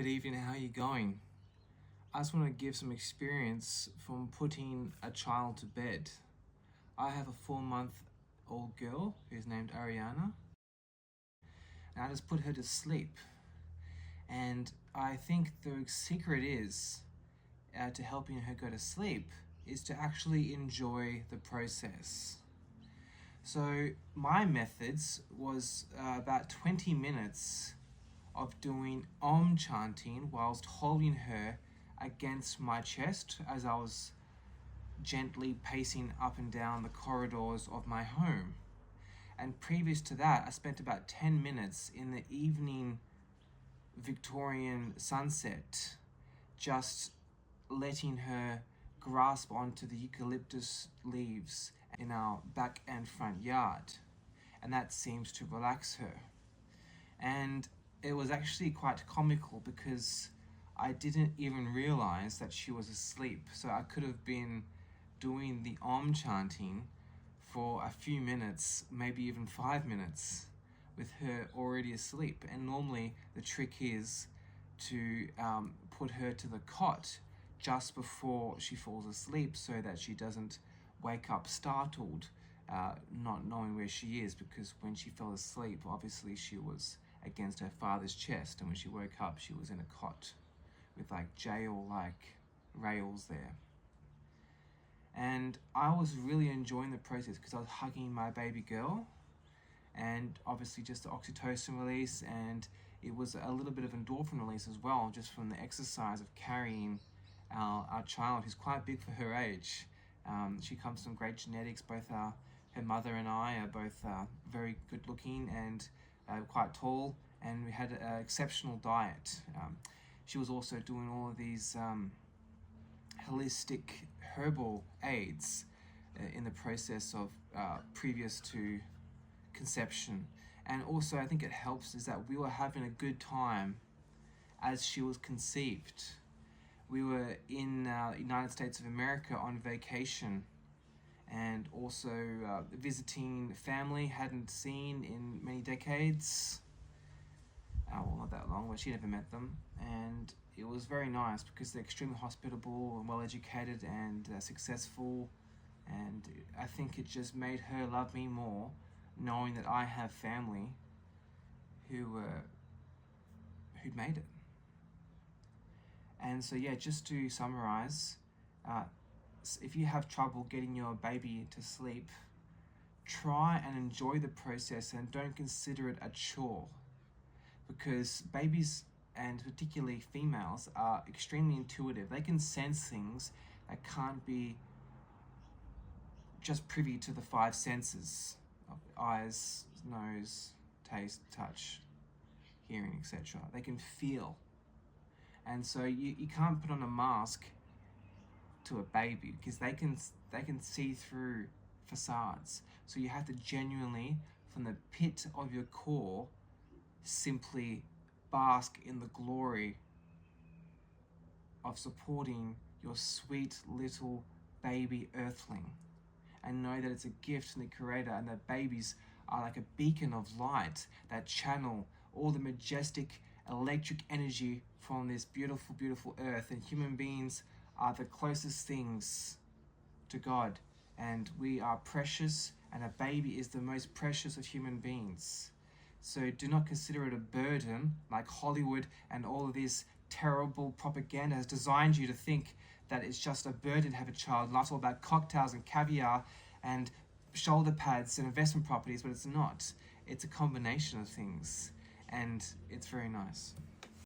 Good evening, how are you going? I just want to give some experience from putting a child to bed. I have a 4-month-old girl who's named Ariana, and I just put her to sleep. And I think the secret is to helping her go to sleep is to actually enjoy the process. So my methods was about 20 minutes of doing Om chanting whilst holding her against my chest as I was gently pacing up and down the corridors of my home. And previous to that, I spent about 10 minutes in the evening Victorian sunset just letting her grasp onto the eucalyptus leaves in our back and front yard. And that seems to relax her. And it was actually quite comical because I didn't even realize that she was asleep. So I could have been doing the Om chanting for a few minutes, maybe even 5 minutes, with her already asleep. And normally the trick is to put her to the cot just before she falls asleep so that she doesn't wake up startled, not knowing where she is, because when she fell asleep, obviously she was against her father's chest, and when she woke up she was in a cot with like jail-like rails there. And I was really enjoying the process because I was hugging my baby girl, and obviously just the oxytocin release, and it was a little bit of endorphin release as well, just from the exercise of carrying our child, who's quite big for her age. She comes from great genetics. Both her mother and I are both very good looking and quite tall, and we had an exceptional diet. She was also doing all of these holistic herbal aids in the process of previous to conception. And also I think it helps is that we were having a good time as she was conceived. We were in the United States of America on vacation, and also visiting family hadn't seen in many decades. Well, not that long, but she never met them. And it was very nice because they're extremely hospitable and well educated and successful. And I think it just made her love me more, knowing that I have family who'd made it. And so yeah, just to summarize, if you have trouble getting your baby to sleep, try and enjoy the process and don't consider it a chore, because babies, and particularly females, are extremely intuitive. They can sense things that can't be just privy to the 5 senses of eyes, nose, taste, touch, hearing, etc. They can feel. And so you can't put on a mask to a baby because they can see through facades. So you have to genuinely, from the pit of your core, simply bask in the glory of supporting your sweet little baby earthling, and know that it's a gift from the Creator, and that babies are like a beacon of light that channel all the majestic electric energy from this beautiful, beautiful earth. And human beings are the closest things to God, and we are precious, and a baby is the most precious of human beings. So do not consider it a burden, like Hollywood and all of this terrible propaganda has designed you to think that it's just a burden to have a child. Life's all about cocktails and caviar and shoulder pads and investment properties, but it's not. It's a combination of things, and it's very nice.